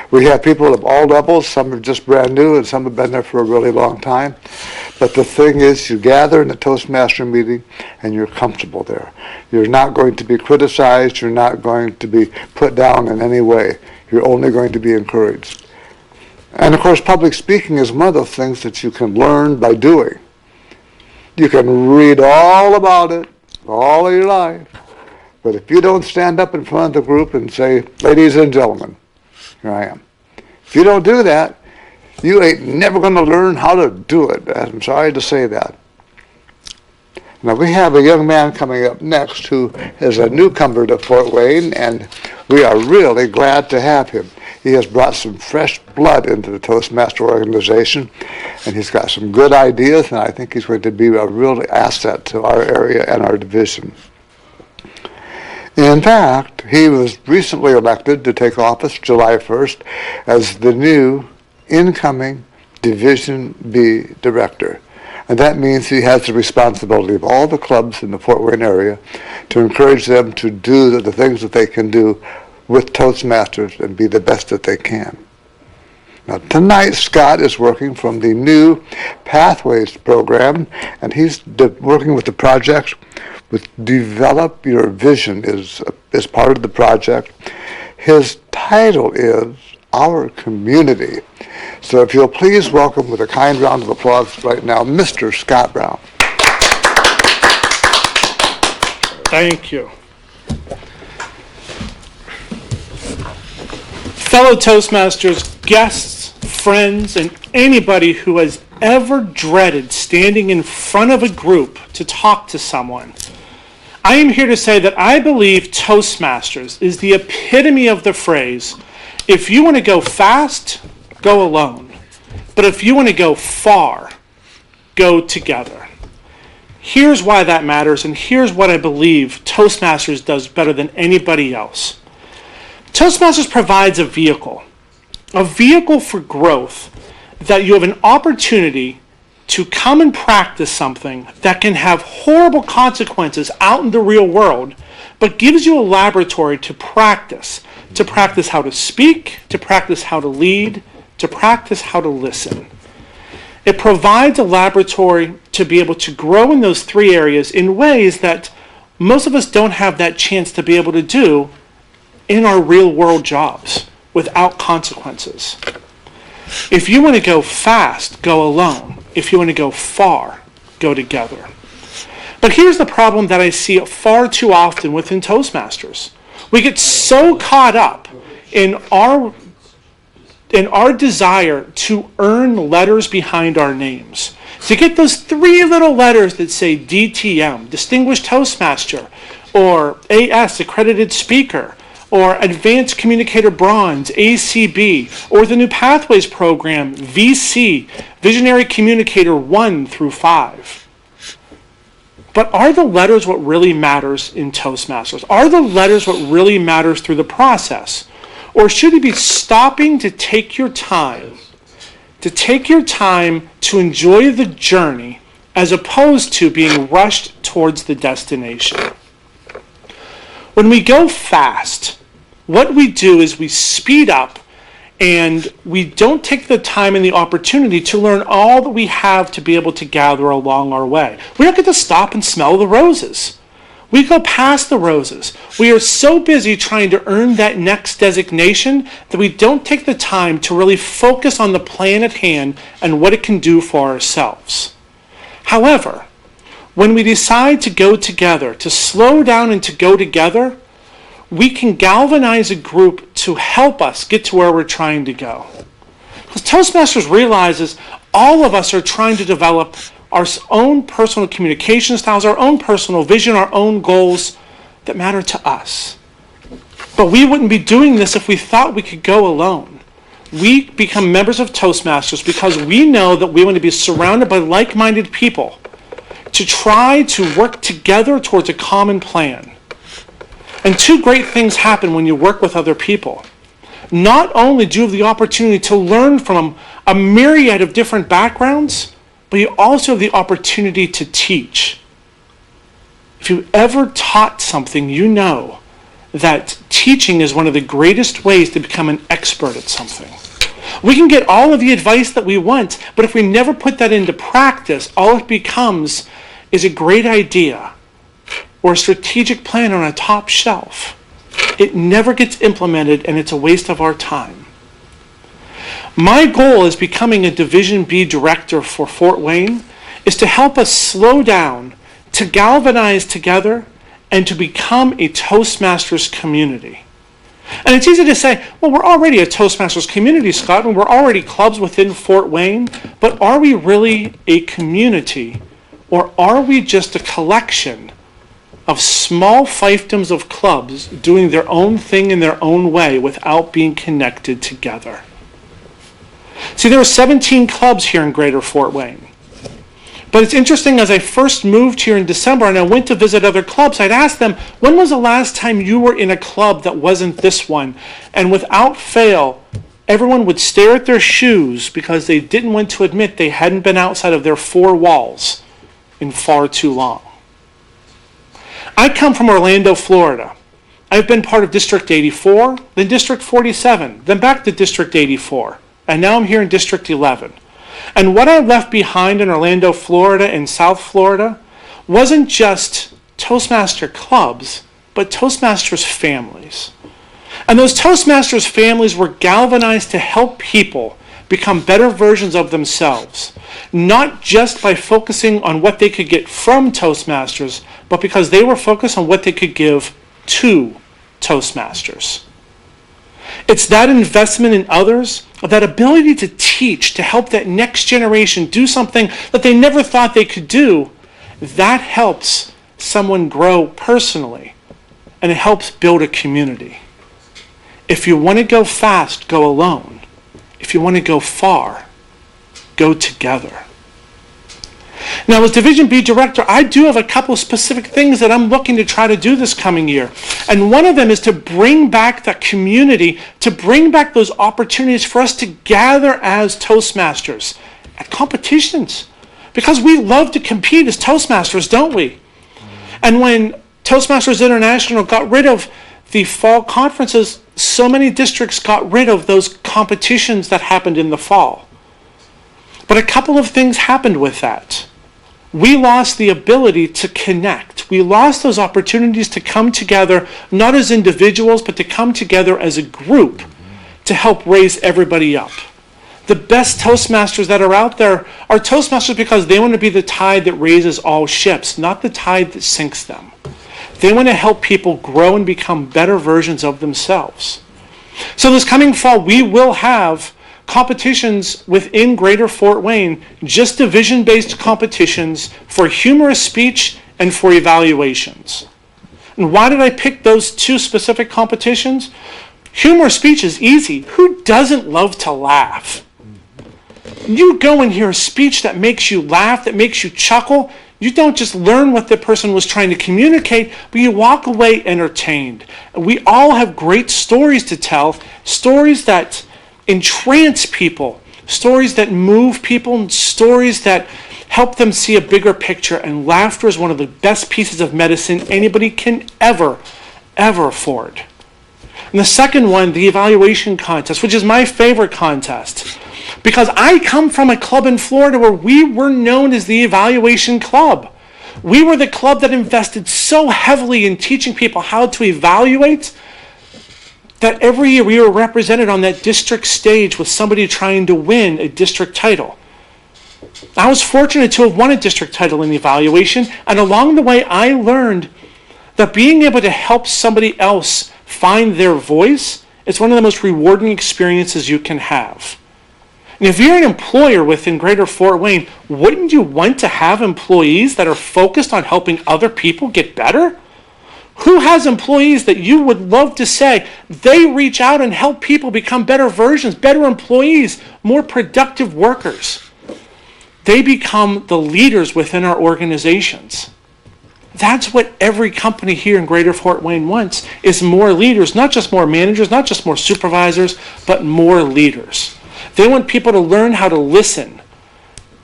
We have people of all levels. Some are just brand new and some have been there for a really long time. But the thing is, you gather in a Toastmaster meeting and you're comfortable there. You're not going to be criticized. You're not going to be put down in any way. You're only going to be encouraged. And of course, public speaking is one of those things that you can learn by doing. You can read all about it all of your life. But if you don't stand up in front of the group and say, ladies and gentlemen, here I am. If you don't do that, you ain't never going to learn how to do it. I'm sorry to say that. Now, we have a young man coming up next who is a newcomer to Fort Wayne, and we are really glad to have him. He has brought some fresh blood into the Toastmaster organization, and he's got some good ideas, and I think he's going to be a real asset to our area and our division. In fact, he was recently elected to take office July 1st as the new incoming Division B director. And that means he has the responsibility of all the clubs in the Fort Wayne area to encourage them to do the things that they can do with Toastmasters and be the best that they can. Now, tonight, Scott is working from the new Pathways program, and he's working with the project with Develop Your Vision is part of the project. His title is Our Community. So if you'll please welcome with a kind round of applause right now, Mr. Scott Brown. Thank you. Fellow Toastmasters, guests, friends, and anybody who has ever dreaded standing in front of a group to talk to someone, I am here to say that I believe Toastmasters is the epitome of the phrase, if you want to go fast, go alone. But if you want to go far, go together. Here's why that matters, and here's what I believe Toastmasters does better than anybody else. Toastmasters provides a vehicle for growth, that you have an opportunity to come and practice something that can have horrible consequences out in the real world, but gives you a laboratory to practice how to speak, to practice how to lead, to practice how to listen. It provides a laboratory to be able to grow in those three areas in ways that most of us don't have that chance to be able to do in our real world jobs without consequences. If you want to go fast, go alone. If you want to go far, go together. But here's the problem that I see far too often within Toastmasters. We get so caught up in our desire to earn letters behind our names, to get those three little letters that say DTM, Distinguished Toastmaster, or AS, Accredited Speaker, or Advanced Communicator Bronze, ACB, or the new Pathways program, VC, Visionary Communicator 1 through 5. But are the letters what really matters in Toastmasters? Are the letters what really matters through the process? Or should you be stopping to take your time to enjoy the journey as opposed to being rushed towards the destination? When we go fast, what we do is we speed up and we don't take the time and the opportunity to learn all that we have to be able to gather along our way. We don't get to stop and smell the roses. We go past the roses. We are so busy trying to earn that next designation that we don't take the time to really focus on the plan at hand and what it can do for ourselves. However, when we decide to go together, to slow down and to go together, we can galvanize a group to help us get to where we're trying to go. Because Toastmasters realizes all of us are trying to develop our own personal communication styles, our own personal vision, our own goals that matter to us. But we wouldn't be doing this if we thought we could go alone. We become members of Toastmasters because we know that we want to be surrounded by like-minded people to try to work together towards a common plan. And two great things happen when you work with other people. Not only do you have the opportunity to learn from a myriad of different backgrounds, but you also have the opportunity to teach. If you ever taught something, you know that teaching is one of the greatest ways to become an expert at something. We can get all of the advice that we want, but if we never put that into practice, all it becomes is a great idea or a strategic plan on a top shelf. It never gets implemented, and it's a waste of our time. My goal as becoming a Division B director for Fort Wayne is to help us slow down, to galvanize together, and to become a Toastmasters community. And it's easy to say, well, we're already a Toastmasters community, Scott, and we're already clubs within Fort Wayne, but are we really a community, or are we just a collection of small fiefdoms of clubs doing their own thing in their own way without being connected together? See, there are 17 clubs here in Greater Fort Wayne. But it's interesting, as I first moved here in December and I went to visit other clubs, I'd ask them, when was the last time you were in a club that wasn't this one? And without fail, everyone would stare at their shoes because they didn't want to admit they hadn't been outside of their four walls in far too long. I come from Orlando, Florida. I've been part of District 84, then District 47, then back to District 84, and now I'm here in District 11. And what I left behind in Orlando, Florida and South Florida wasn't just Toastmaster clubs, but Toastmasters families. And those Toastmasters families were galvanized to help people become better versions of themselves, not just by focusing on what they could get from Toastmasters, but because they were focused on what they could give to Toastmasters. It's that investment in others, that ability to teach, to help that next generation do something that they never thought they could do, that helps someone grow personally, and it helps build a community. If you want to go fast, go alone. If you want to go far, go together. Now, as Division B director, I do have a couple of specific things that I'm looking to try to do this coming year. And one of them is to bring back that community, to bring back those opportunities for us to gather as Toastmasters at competitions. Because we love to compete as Toastmasters, don't we? And when Toastmasters International got rid of the fall conferences, so many districts got rid of those competitions that happened in the fall. But a couple of things happened with that. We lost the ability to connect. We lost those opportunities to come together, not as individuals, but to come together as a group to help raise everybody up. The best Toastmasters that are out there are Toastmasters because they want to be the tide that raises all ships, not the tide that sinks them. They want to help people grow and become better versions of themselves. So this coming fall, we will have competitions within Greater Fort Wayne, just division-based competitions for humorous speech and for evaluations. And why did I pick those two specific competitions? Humorous speech is easy. Who doesn't love to laugh? You go and hear a speech that makes you laugh, that makes you chuckle. You don't just learn what the person was trying to communicate, but you walk away entertained. We all have great stories to tell, stories that entrance people, stories that move people, and stories that help them see a bigger picture. And laughter is one of the best pieces of medicine anybody can ever afford. And the second one, the evaluation contest, which is my favorite contest, because I come from a club in Florida where we were known as the evaluation club. We were the club that invested so heavily in teaching people how to evaluate that every year we were represented on that district stage with somebody trying to win a district title. I was fortunate to have won a district title in the evaluation, and along the way I learned that being able to help somebody else find their voice is one of the most rewarding experiences you can have. And if you're an employer within Greater Fort Wayne, wouldn't you want to have employees that are focused on helping other people get better? Who has employees that you would love to say they reach out and help people become better versions, better employees, more productive workers? They become the leaders within our organizations. That's what every company here in Greater Fort Wayne wants, is more leaders, not just more managers, not just more supervisors, but more leaders. They want people to learn how to listen,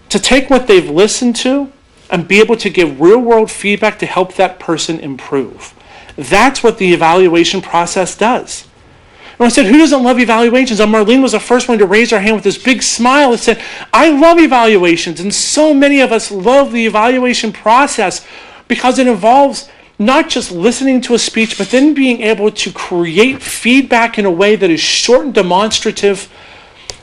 to take what they've listened to and be able to give real-world feedback to help that person improve. That's what the evaluation process does. And I said, who doesn't love evaluations? And Marlene was the first one to raise her hand with this big smile and said, I love evaluations. And so many of us love the evaluation process because it involves not just listening to a speech, but then being able to create feedback in a way that is short and demonstrative,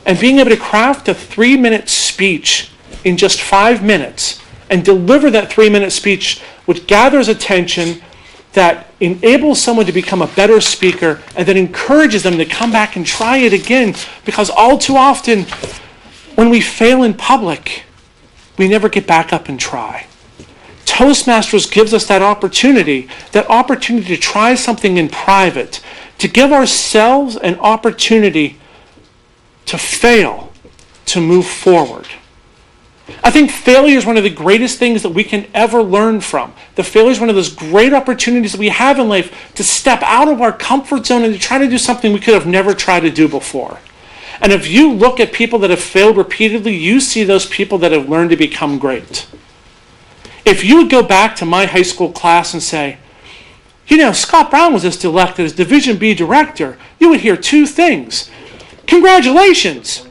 and being able to craft a 3-minute speech in just 5 minutes and deliver that 3-minute speech which gathers attention, that enables someone to become a better speaker, and that encourages them to come back and try it again. Because all too often, when we fail in public, we never get back up and try. Toastmasters gives us that opportunity to try something in private, to give ourselves an opportunity to fail, to move forward. I think failure is one of the greatest things that we can ever learn from. The failure is one of those great opportunities that we have in life to step out of our comfort zone and to try to do something we could have never tried to do before. And if you look at people that have failed repeatedly, you see those people that have learned to become great. If you would go back to my high school class and say, Scott Brown was just elected as Division B director, you would hear two things. Congratulations.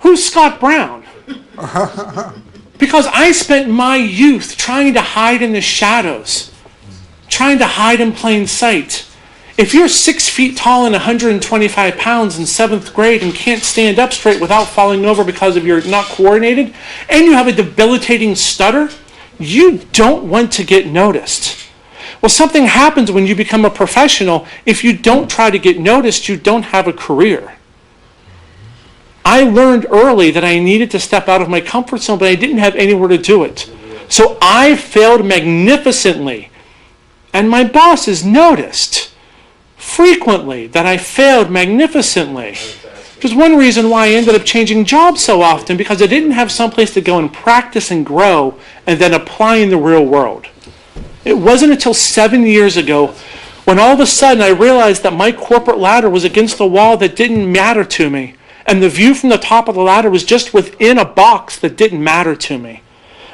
Who's Scott Brown? Because I spent my youth trying to hide in the shadows, trying to hide in plain sight. If you're 6 feet tall and 125 pounds in 7th grade and can't stand up straight without falling over because of you're not coordinated, and you have a debilitating stutter, you don't want to get noticed. Well, something happens when you become a professional. If you don't try to get noticed, you don't have a career. I learned early that I needed to step out of my comfort zone, but I didn't have anywhere to do it. So I failed magnificently. And my bosses noticed frequently that I failed magnificently. Which is one reason why I ended up changing jobs so often, because I didn't have someplace to go and practice and grow and then apply in the real world. It wasn't until 7 years ago when all of a sudden I realized that my corporate ladder was against the wall that didn't matter to me. And the view from the top of the ladder was just within a box that didn't matter to me.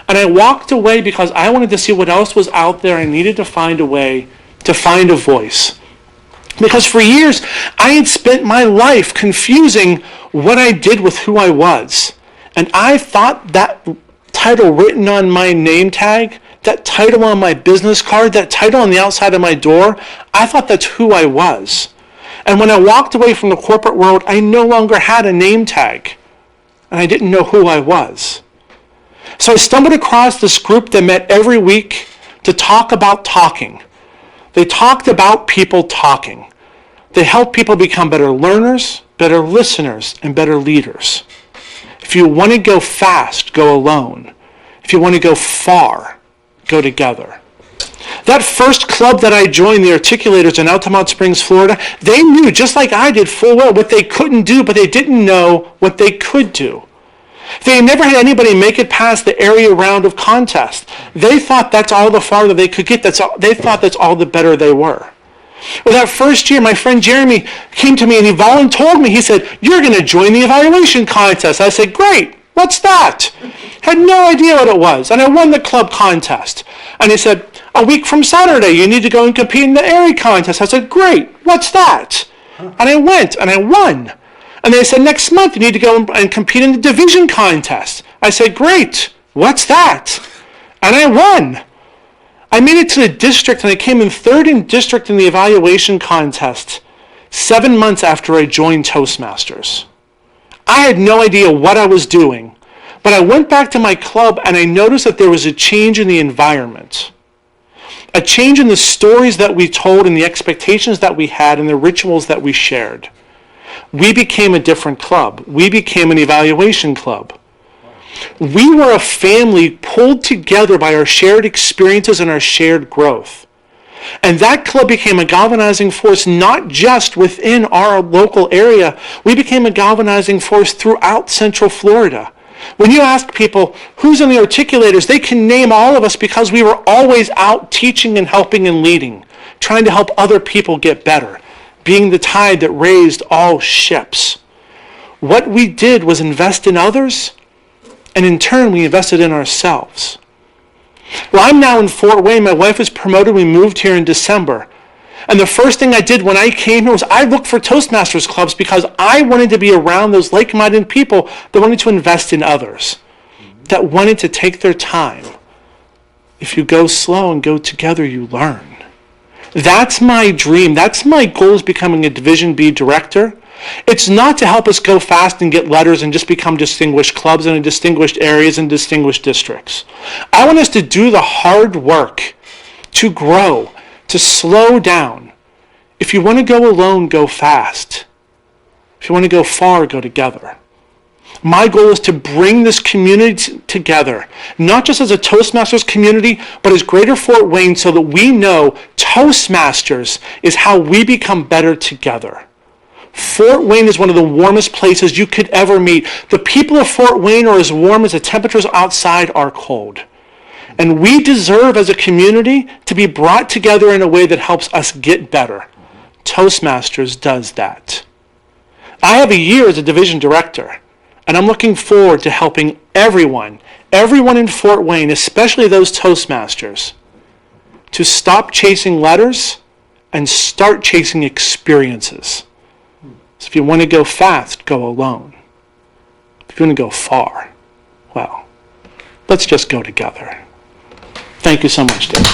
And I walked away because I wanted to see what else was out there. I needed to find a way to find a voice. Because for years, I had spent my life confusing what I did with who I was. And I thought that title written on my name tag, that title on my business card, that title on the outside of my door, I thought that's who I was. And when I walked away from the corporate world, I no longer had a name tag. And I didn't know who I was. So I stumbled across this group that met every week to talk about talking. They talked about people talking. They helped people become better learners, better listeners, and better leaders. If you want to go fast, go alone. If you want to go far, go together. That first club that I joined, the Articulators in Altamont Springs, Florida, they knew, just like I did, full well what they couldn't do, but they didn't know what they could do. They never had anybody make it past the area round of contest. They thought that's all the farther they could get. They thought that's all the better they were. Well, that first year, my friend Jeremy came to me and he volunteered me. He said, "You're going to join the evaluation contest." I said, "Great. What's that?" Had no idea what it was. And I won the club contest. And he said, "A week from Saturday, you need to go and compete in the area contest." I said, "Great. What's that?" And I went and I won. And they said, "Next month, you need to go and compete in the division contest." I said, "Great. What's that?" And I won. I made it to the district and I came in third in district in the evaluation contest 7 months after I joined Toastmasters. I had no idea what I was doing, but I went back to my club and I noticed that there was a change in the environment. A change in the stories that we told and the expectations that we had and the rituals that we shared. We became a different club. We became an evaluation club. We were a family pulled together by our shared experiences and our shared growth. And that club became a galvanizing force not just within our local area. We became a galvanizing force throughout Central Florida. When you ask people who's in the Articulators, they can name all of us because we were always out teaching and helping and leading, trying to help other people get better, being the tide that raised all ships. What we did was invest in others, and in turn, we invested in ourselves. Well, I'm now in Fort Wayne. My wife was promoted. We moved here in December. And the first thing I did when I came here was I looked for Toastmasters clubs because I wanted to be around those like-minded people that wanted to invest in others, that wanted to take their time. If you go slow and go together, you learn. That's my dream. That's my goal, is becoming a Division B director. It's not to help us go fast and get letters and just become distinguished clubs in distinguished areas and distinguished districts. I want us to do the hard work to grow, to slow down. If you want to go alone, go fast. If you want to go far, go together. My goal is to bring this community together, not just as a Toastmasters community, but as Greater Fort Wayne, so that we know Toastmasters is how we become better together. Fort Wayne is one of the warmest places you could ever meet. The people of Fort Wayne are as warm as the temperatures outside are cold. And we deserve as a community to be brought together in a way that helps us get better. Toastmasters does that. I have a year as a division director, and I'm looking forward to helping everyone in Fort Wayne, especially those Toastmasters, to stop chasing letters and start chasing experiences. So if you want to go fast, go alone. If you want to go far, well, let's just go together. Thank you so much, Dave.